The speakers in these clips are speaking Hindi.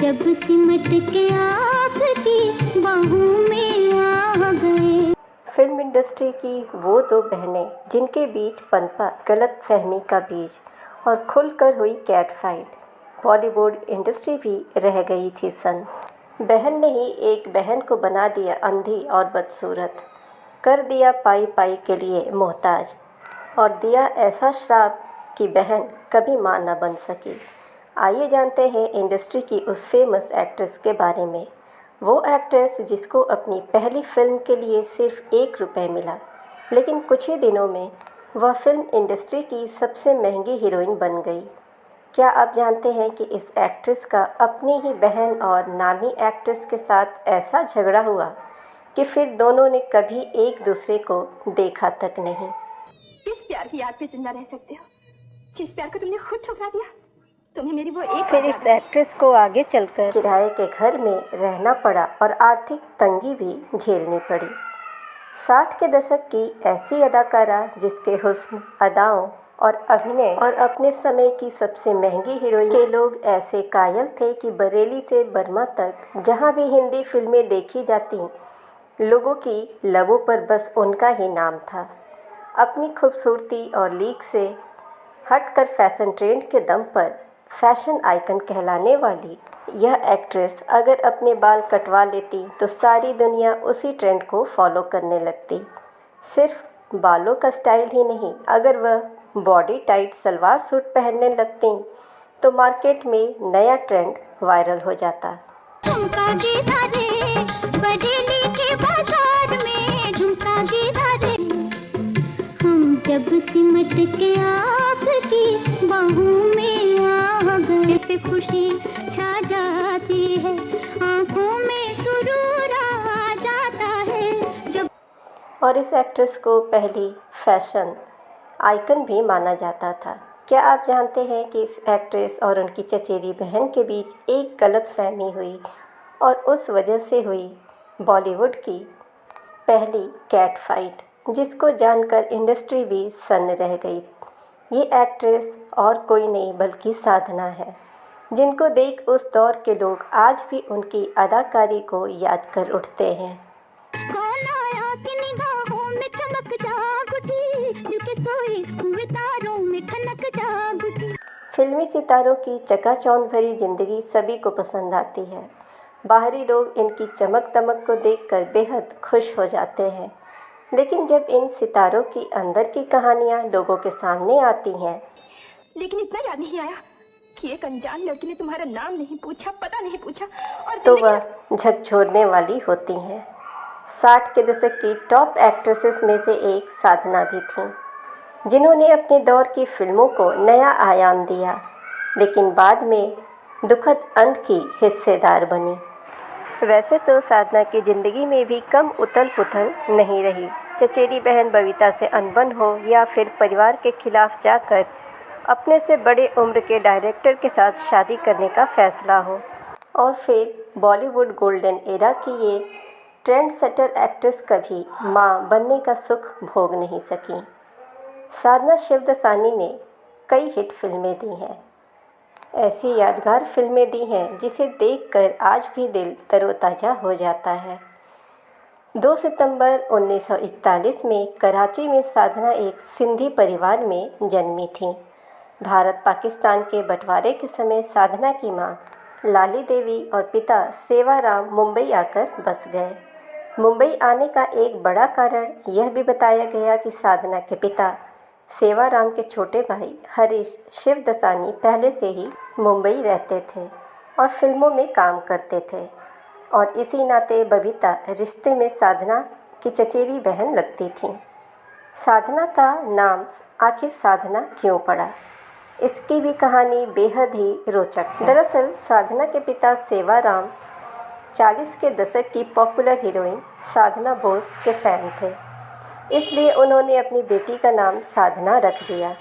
जब सिमट के आपकी बाहों में आ गए। फिल्म इंडस्ट्री की वो दो बहनें जिनके बीच पनपा गलत फहमी का बीज और खुलकर हुई कैट फाइट, बॉलीवुड इंडस्ट्री भी रह गई थी सन। बहन ने ही एक बहन को बना दिया अंधी और बदसूरत, कर दिया पाई पाई के लिए मोहताज, और दिया ऐसा श्राप कि बहन कभी मां न बन सकी। आइए जानते हैं इंडस्ट्री की उस फेमस एक्ट्रेस के बारे में। वो एक्ट्रेस जिसको अपनी पहली फिल्म के लिए सिर्फ ₹1 मिला, लेकिन कुछ ही दिनों में वह फिल्म इंडस्ट्री की सबसे महंगी हीरोइन बन गई। क्या आप जानते हैं कि इस एक्ट्रेस का अपनी ही बहन और नामी एक्ट्रेस के साथ ऐसा झगड़ा हुआ कि फिर दोनों ने कभी एक दूसरे को देखा तक नहीं। किस प्यार की याद पे जिंदा रह सकते हो, जिस प्यार को तुमने खुद ठुकरा दिया। तुम्हें मेरी वो एक फिर इस एक्ट्रेस को आगे चलकर किराए के घर में रहना पड़ा और आर्थिक तंगी भी झेलनी पड़ी। 60 के दशक की ऐसी अदाकारा जिसके हुस्न, अदाओं और अभिनय और अपने समय की सबसे महंगी हीरोइन के लोग ऐसे कायल थे कि बरेली से बर्मा तक जहां भी हिंदी फिल्में देखी जाती, लोगों की लबों पर बस उनका ही नाम था। अपनी खूबसूरती और लीक से हटकर फैशन ट्रेंड के दम पर फैशन आइकन कहलाने वाली यह एक्ट्रेस अगर अपने बाल कटवा लेती तो सारी दुनिया उसी ट्रेंड को फॉलो करने लगती। सिर्फ बालों का स्टाइल ही नहीं, अगर वह बॉडी टाइट सलवार सूट पहनने लगती तो मार्केट में नया ट्रेंड वायरल हो जाता। झुमका गिरा रे बरेली के बाजार में, झुमका गिरा रे। हम जब सिमट के आपकी बाहों में आ गए, पे खुशी छा जाती है, आंखों में सुरूर आ जाता है जब। और इस एक्ट्रेस को पहली फैशन आइकन भी माना जाता था। क्या आप जानते हैं कि इस एक्ट्रेस और उनकी चचेरी बहन के बीच एक गलतफहमी हुई और उस वजह से हुई बॉलीवुड की पहली कैट फाइट, जिसको जानकर इंडस्ट्री भी सन्न रह गई। ये एक्ट्रेस और कोई नहीं बल्कि साधना है, जिनको देख उस दौर के लोग आज भी उनकी अदाकारी को याद कर उठते हैं। कौन आया कि निगाहों में चमक जाग उठी, दिल के सोए हुए तारों में खनक जाग उठी। फिल्मी सितारों की चकाचौंध भरी जिंदगी सभी को पसंद आती है। बाहरी लोग इनकी चमक दमक को देखकर बेहद खुश हो जाते हैं, लेकिन जब इन सितारों की अंदर की कहानियाँ लोगों के सामने आती हैं, लेकिन इतना याद नहीं आया कि एक अनजान लड़की ने तुम्हारा नाम नहीं पूछा, पता नहीं पूछा, और तो वह झकझोरने वाली होती हैं। 60 के दशक की टॉप एक्ट्रेसेस में से एक साधना भी थीं, जिन्होंने अपने दौर की फिल्मों को नया आयाम दिया, लेकिन बाद में दुखद अंत की हिस्सेदार बनी। वैसे तो साधना की ज़िंदगी में भी कम उथल पुथल नहीं रही। चचेरी बहन बबीता से अनबन हो या फिर परिवार के खिलाफ जाकर अपने से बड़े उम्र के डायरेक्टर के साथ शादी करने का फैसला हो, और फिर बॉलीवुड गोल्डन एरा की ये ट्रेंड सेटर एक्ट्रेस कभी मां बनने का सुख भोग नहीं सकी। साधना शिवदसानी ने कई हिट फिल्में दी हैं, ऐसी यादगार फिल्में दी हैं जिसे देखकर आज भी दिल तरोताज़ा हो जाता है। 2 सितंबर 1941 में कराची में साधना एक सिंधी परिवार में जन्मी थी। भारत पाकिस्तान के बंटवारे के समय साधना की मां लाली देवी और पिता सेवाराम मुंबई आकर बस गए। मुंबई आने का एक बड़ा कारण यह भी बताया गया कि साधना के पिता सेवाराम के छोटे भाई हरीश शिवदसानी पहले से ही मुंबई रहते थे और फिल्मों में काम करते थे, और इसी नाते बबीता रिश्ते में साधना की चचेरी बहन लगती थी। साधना का नाम आखिर साधना क्यों पड़ा, इसकी भी कहानी बेहद ही रोचक है। दरअसल साधना के पिता सेवाराम 40 के दशक की पॉपुलर हीरोइन साधना बोस के फ़ैन थे, इसलिए उन्होंने अपनी बेटी का नाम साधना रख दिया।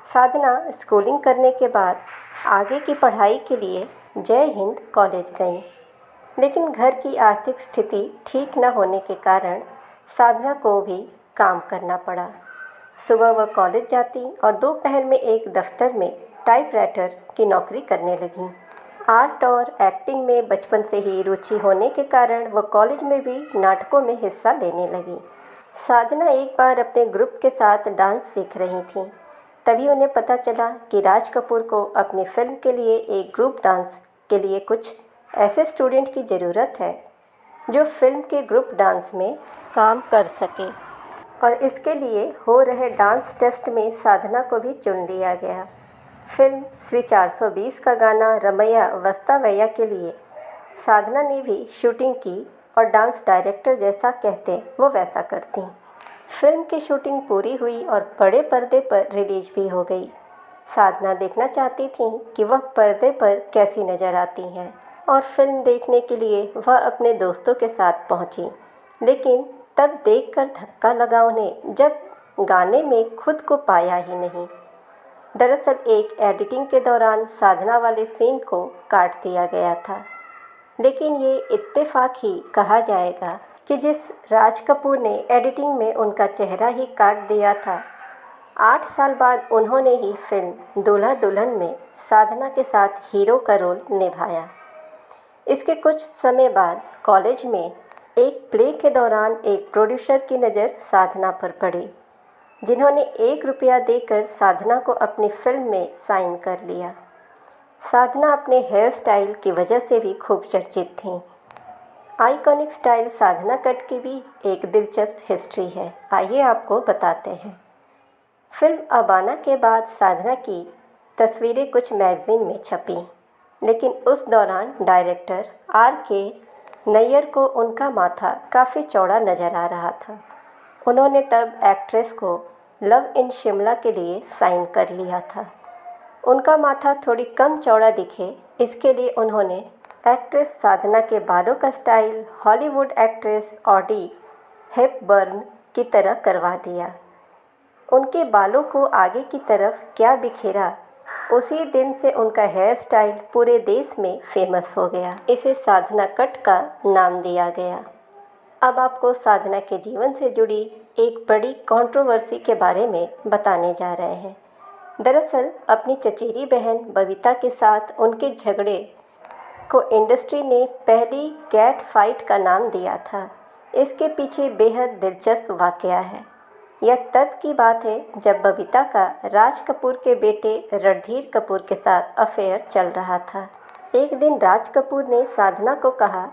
साधना स्कूलिंग करने के बाद आगे की पढ़ाई के लिए जय हिंद कॉलेज गई, लेकिन घर की आर्थिक स्थिति ठीक न होने के कारण साधना को भी काम करना पड़ा। सुबह वह कॉलेज जाती और दोपहर में एक दफ्तर में टाइपराइटर की नौकरी करने लगी। आर्ट और एक्टिंग में बचपन से ही रुचि होने के कारण वो कॉलेज में भी नाटकों में हिस्सा लेने लगी। साधना एक बार अपने ग्रुप के साथ डांस सीख रही थी। तभी उन्हें पता चला कि राज कपूर को अपनी फिल्म के लिए एक ग्रुप डांस के लिए कुछ ऐसे स्टूडेंट की ज़रूरत है जो फिल्म के ग्रुप डांस में काम कर सके, और इसके लिए हो रहे डांस टेस्ट में साधना को भी चुन लिया गया। फिल्म श्री 420 का गाना रमैया वस्तावैया के लिए साधना ने भी शूटिंग की और डांस डायरेक्टर जैसा कहते वो वैसा करती। फिल्म की शूटिंग पूरी हुई और बड़े पर्दे पर रिलीज भी हो गई। साधना देखना चाहती थी कि वह पर्दे पर कैसी नज़र आती हैं और फिल्म देखने के लिए वह अपने दोस्तों के साथ पहुंची। लेकिन तब देखकर धक्का लगा उन्हें जब गाने में खुद को पाया ही नहीं। दरअसल एक एडिटिंग के दौरान साधना वाले सीन को काट दिया गया था। लेकिन ये इत्तेफाक ही कहा जाएगा कि जिस राज कपूर ने एडिटिंग में उनका चेहरा ही काट दिया था, 8 साल बाद उन्होंने ही फिल्म दूल्हा दुल्हन में साधना के साथ हीरो का रोल निभाया। इसके कुछ समय बाद कॉलेज में एक प्ले के दौरान एक प्रोड्यूसर की नज़र साधना पर पड़ी, जिन्होंने 1 रुपया देकर साधना को अपनी फिल्म में साइन कर लिया। साधना अपने हेयर स्टाइल की वजह से भी खूब चर्चित थीं। आइकॉनिक स्टाइल साधना कट की भी एक दिलचस्प हिस्ट्री है, आइए आपको बताते हैं। फिल्म अबाना के बाद साधना की तस्वीरें कुछ मैगज़ीन में छपीं, लेकिन उस दौरान डायरेक्टर R.K. नैयर को उनका माथा काफ़ी चौड़ा नज़र आ रहा था। उन्होंने तब एक्ट्रेस को लव इन शिमला के लिए साइन कर लिया था। उनका माथा थोड़ी कम चौड़ा दिखे, इसके लिए उन्होंने एक्ट्रेस साधना के बालों का style Hollywood actress Audi Hepburn की तरह करवा दिया। उनके बालों को आगे की तरफ क्या बिखेरा, उसी दिन से उनका हेयर स्टाइल पूरे देश में फेमस हो गया। इसे साधना कट का नाम दिया गया। अब आपको साधना के जीवन से जुड़ी एक बड़ी कंट्रोवर्सी के बारे में बताने जा रहे हैं। दरअसल अपनी चचेरी बहन बबीता के साथ उनके झगड़े को इंडस्ट्री ने पहली कैट फाइट का नाम दिया था। इसके पीछे बेहद दिलचस्प वाकया है। यह तब की बात है जब बबीता का राज कपूर के बेटे रणधीर कपूर के साथ अफेयर चल रहा था। एक दिन राज कपूर ने साधना को कहा,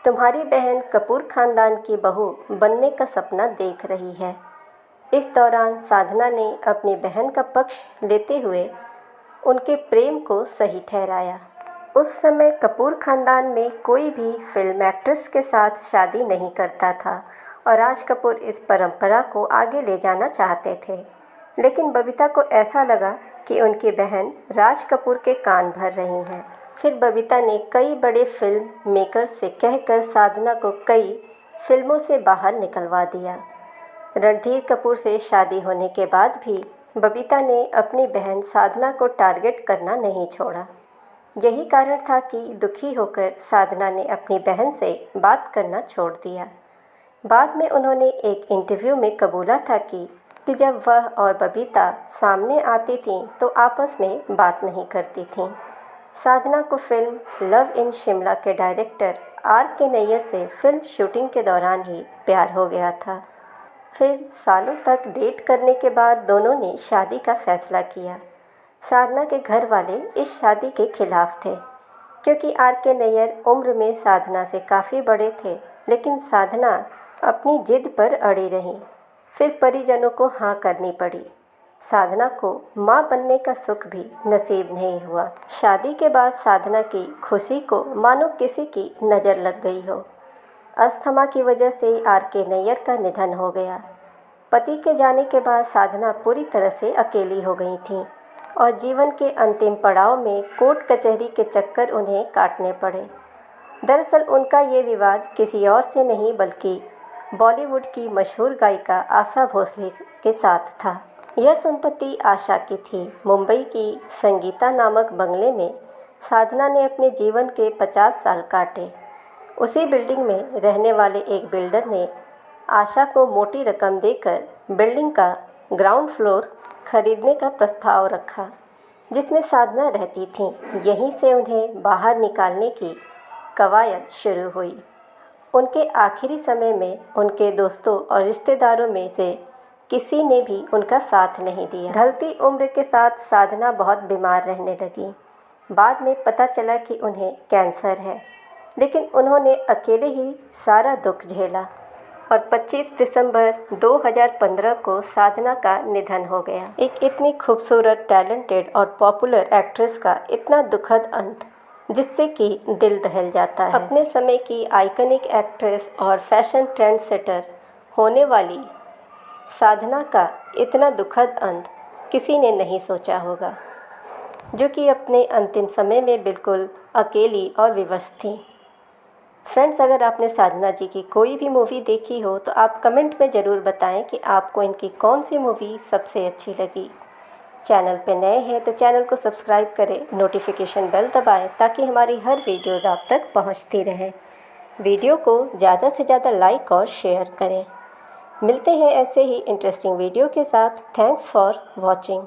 तुम्हारी बहन कपूर खानदान की बहू बनने का सपना देख रही है। इस दौरान साधना ने अपनी बहन का पक्ष लेते हुए उनके प्रेम को सही ठहराया। उस समय कपूर खानदान में कोई भी फिल्म एक्ट्रेस के साथ शादी नहीं करता था और राज कपूर इस परंपरा को आगे ले जाना चाहते थे। लेकिन बबीता को ऐसा लगा कि उनकी बहन राज कपूर के कान भर रही हैं। फिर बबीता ने कई बड़े फिल्म मेकर से कहकर साधना को कई फिल्मों से बाहर निकलवा दिया। रणधीर कपूर से शादी होने के बाद भी बबीता ने अपनी बहन साधना को टारगेट करना नहीं छोड़ा। यही कारण था कि दुखी होकर साधना ने अपनी बहन से बात करना छोड़ दिया। बाद में उन्होंने एक इंटरव्यू में कबूला था कि जब वह और बबीता सामने आती थीं तो आपस में बात नहीं करती थीं। साधना को फिल्म लव इन शिमला के डायरेक्टर R.K. नैयर से फिल्म शूटिंग के दौरान ही प्यार हो गया था। फिर सालों तक डेट करने के बाद दोनों ने शादी का फैसला किया। साधना के घर वाले इस शादी के खिलाफ थे क्योंकि R.K. नैयर उम्र में साधना से काफ़ी बड़े थे, लेकिन साधना अपनी जिद पर अड़ी रही। फिर परिजनों को हाँ करनी पड़ी। साधना को माँ बनने का सुख भी नसीब नहीं हुआ। शादी के बाद साधना की खुशी को मानो किसी की नज़र लग गई हो। अस्थमा की वजह से R.K. नैयर का निधन हो गया। पति के जाने के बाद साधना पूरी तरह से अकेली हो गई थी और जीवन के अंतिम पड़ाव में कोर्ट कचहरी के चक्कर उन्हें काटने पड़े। दरअसल उनका ये विवाद किसी और से नहीं बल्कि बॉलीवुड की मशहूर गायिका आशा भोसले के साथ था। यह संपत्ति आशा की थी। मुंबई की संगीता नामक बंगले में साधना ने अपने जीवन के 50 साल काटे। उसी बिल्डिंग में रहने वाले एक बिल्डर ने आशा को मोटी रकम देकर बिल्डिंग का ग्राउंड फ्लोर खरीदने का प्रस्ताव रखा। जिसमें साधना रहती थीं। यहीं से उन्हें बाहर निकालने की कवायद शुरू हुई। उनके आखिरी समय में उनके दोस्तों और रिश्तेदारों में से किसी ने भी उनका साथ नहीं दिया। ढलती उम्र के साथ साधना बहुत बीमार रहने लगी। बाद में पता चला कि उन्हें कैंसर है, लेकिन उन्होंने अकेले ही सारा दुख झेला और 25 दिसंबर 2015 को साधना का निधन हो गया। एक इतनी खूबसूरत, टैलेंटेड और पॉपुलर एक्ट्रेस का इतना दुखद अंत, जिससे कि दिल दहल जाता है। अपने समय की आइकॉनिक एक्ट्रेस और फैशन ट्रेंड सेटर होने वाली साधना का इतना दुखद अंत किसी ने नहीं सोचा होगा, जो कि अपने अंतिम समय में बिल्कुल अकेली और विवश थी। फ्रेंड्स, अगर आपने साधना जी की कोई भी मूवी देखी हो तो आप कमेंट में ज़रूर बताएं कि आपको इनकी कौन सी मूवी सबसे अच्छी लगी। चैनल पे नए हैं तो चैनल को सब्सक्राइब करें, नोटिफिकेशन बेल दबाएं ताकि हमारी हर वीडियो आप तक पहुंचती रहे। वीडियो को ज़्यादा से ज़्यादा लाइक और शेयर करें। मिलते हैं ऐसे ही इंटरेस्टिंग वीडियो के साथ। Thanks for watching.